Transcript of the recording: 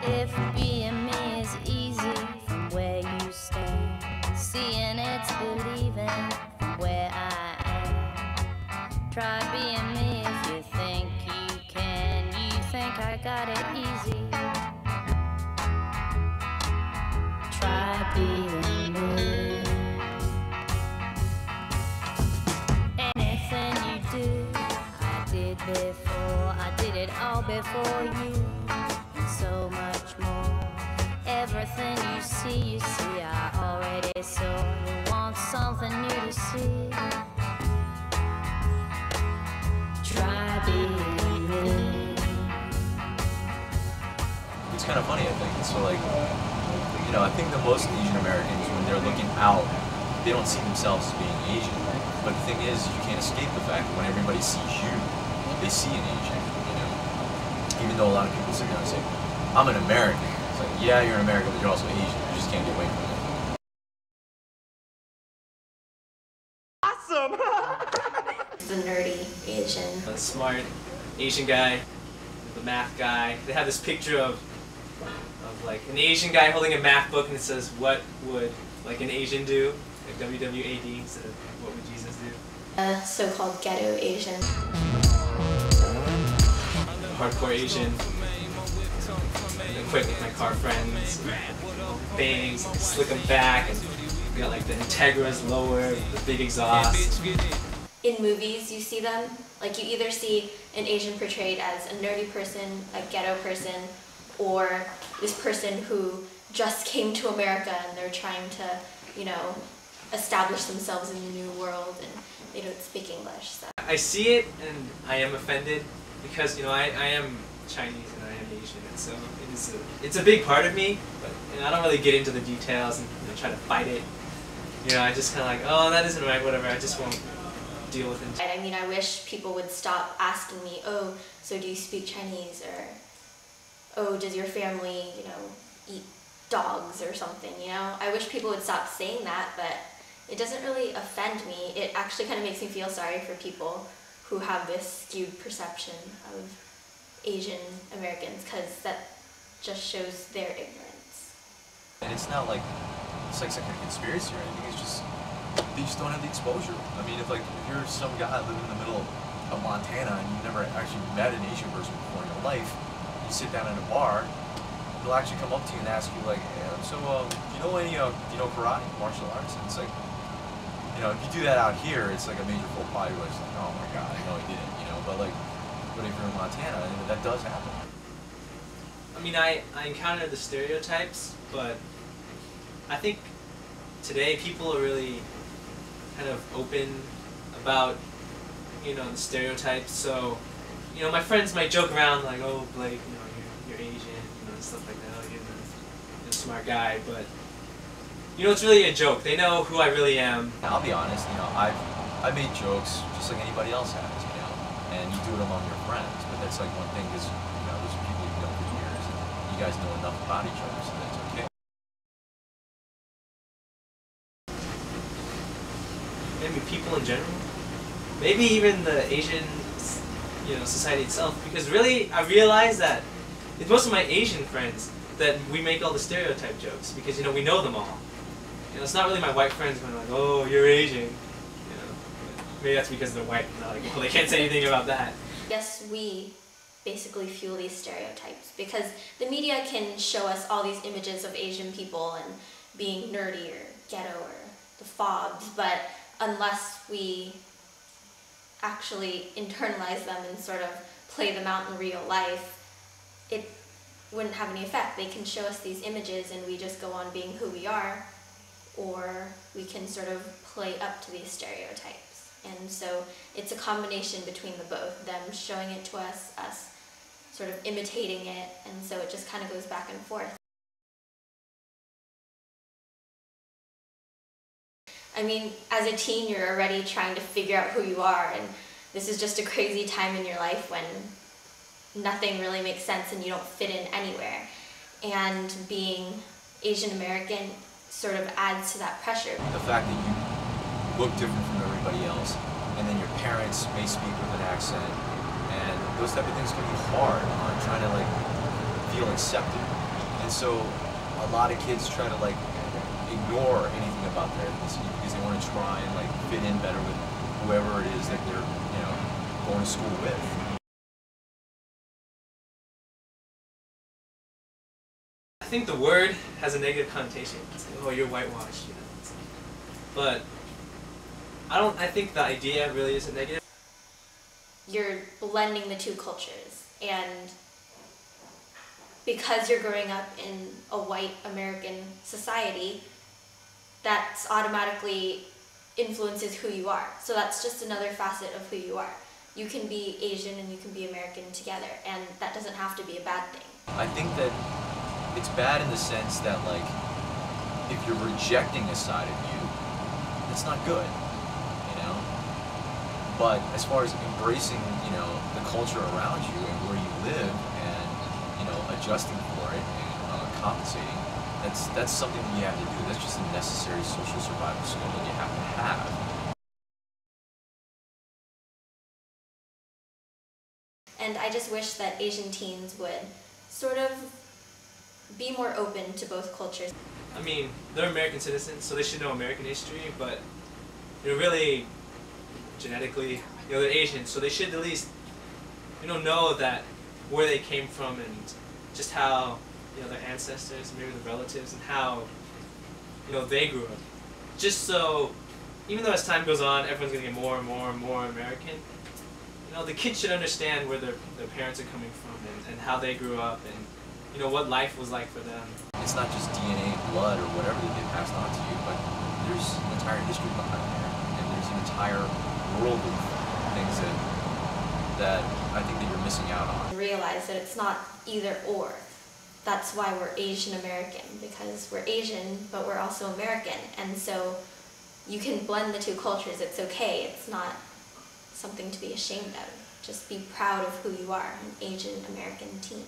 If being me is easy from where you stand, seeing it's believing from where I am. Try being me if you think you can. You think I got it easy. Try being me. Anything you do, I did before. I did it all before you. So much more. Everything you see, I already saw. You want something new to see. Try being me. It's kind of funny, I think. So like, you know, I think that most Asian Americans, when they're looking out, they don't see themselves as being Asian. But the thing is, you can't escape the fact that when everybody sees you, they see an Asian, you know? Even though a lot of people sit down and say, I'm an American. It's like, yeah, you're an American, but you're also Asian. You just can't get away from it. Awesome! The nerdy Asian. The smart Asian guy, the math guy. They have this picture of like an Asian guy holding a math book and it says, what would like an Asian do? Like WWAD instead of what would Jesus do? A so-called ghetto Asian. Hardcore Asian. I quit with my car friends, bangs, slick them back, and we got like the Integras lower, the big exhaust. In movies, you see them, like you either see an Asian portrayed as a nerdy person, a ghetto person, or this person who just came to America and they're trying to, you know, establish themselves in the new world and they don't speak English. So. I see it and I am offended because, you know, I am Chinese and I am Asian, and so it's a big part of me, but you know, I don't really get into the details and try to fight it. You know, I just kind of like, oh, that isn't right, whatever, I just won't deal with it. I mean, I wish people would stop asking me, oh, so do you speak Chinese, or oh, does your family, you know, eat dogs or something, you know? I wish people would stop saying that, but it doesn't really offend me. It actually kind of makes me feel sorry for people who have this skewed perception of Asian Americans, because that just shows their ignorance. And it's not like it's like some kind of conspiracy or anything. It's just they just don't have the exposure. I mean, if you're some guy living in the middle of Montana and you've never actually met an Asian person before in your life, you sit down in a bar, they'll actually come up to you and ask you like, hey, so you know any you know karate, martial arts? And it's like, you know, if you do that out here, it's like a major faux pas. You're like, oh my god, I know he didn't, you know. But if you're in Montana, you know, that does happen. I mean, I encounter the stereotypes, but I think today people are really kind of open about, you know, the stereotypes. So, you know, my friends might joke around like, oh, Blake, you know, you're Asian, you know, and stuff like that. Oh, you're a smart guy, but you know, it's really a joke. They know who I really am. I'll be honest, you know, I've made jokes just like anybody else has, you know, and you do it among your friends. But that's like one thing, because you know, there's people you've known for years, and you guys know enough about each other, so that's okay. Maybe people in general, maybe even the Asian, you know, society itself. Because really, I realize that it's most of my Asian friends that we make all the stereotype jokes, because you know, we know them all. You know, it's not really my white friends going like, oh, you're Asian. You know, maybe that's because they're white and they're like, well, they can't say anything about that. Yes, we basically fuel these stereotypes because the media can show us all these images of Asian people and being nerdy or ghetto or the fobs, but unless we actually internalize them and sort of play them out in real life, it wouldn't have any effect. They can show us these images and we just go on being who we are, or we can sort of play up to these stereotypes. And so it's a combination between the both, them showing it to us, us sort of imitating it, and so it just kind of goes back and forth. I mean, as a teen, you're already trying to figure out who you are, and this is just a crazy time in your life when nothing really makes sense and you don't fit in anywhere. And being Asian American sort of adds to that pressure. The fact that you look different from everybody else, and then your parents may speak with an accent, and those type of things can be hard on trying to like feel accepted. And so a lot of kids try to like ignore anything about their ethnicity because they want to try and like fit in better with whoever it is that they're, you know, going to school with. I think the word has a negative connotation. It's like, oh, you're whitewashed, you know. But I think the idea really isn't negative. You're blending the two cultures, and because you're growing up in a white American society, that's automatically influences who you are. So that's just another facet of who you are. You can be Asian and you can be American together, and that doesn't have to be a bad thing. I think that it's bad in the sense that like if you're rejecting a side of you, it's not good, you know? But as far as embracing, you know, the culture around you and where you live and, you know, adjusting for it and compensating, that's something that you have to do. That's just a necessary social survival skill that you have to have. And I just wish that Asian teens would sort of be more open to both cultures. I mean, they're American citizens, so they should know American history, but, you know, really, genetically, you know, they're Asian, so they should at least, you know that where they came from and just how, you know, their ancestors, maybe their relatives, and how, you know, they grew up. Just so, even though as time goes on, everyone's going to get more and more and more American, you know, the kids should understand where their parents are coming from and how they grew up and, you know, what life was like for them. It's not just DNA and blood or whatever that they passed on to you, but there's an entire history behind there, and there's an entire world of things that I think that you're missing out on. Realize that it's not either or. That's why we're Asian American, because we're Asian, but we're also American, and so you can blend the two cultures. It's okay. It's not something to be ashamed of. Just be proud of who you are, an Asian American teen.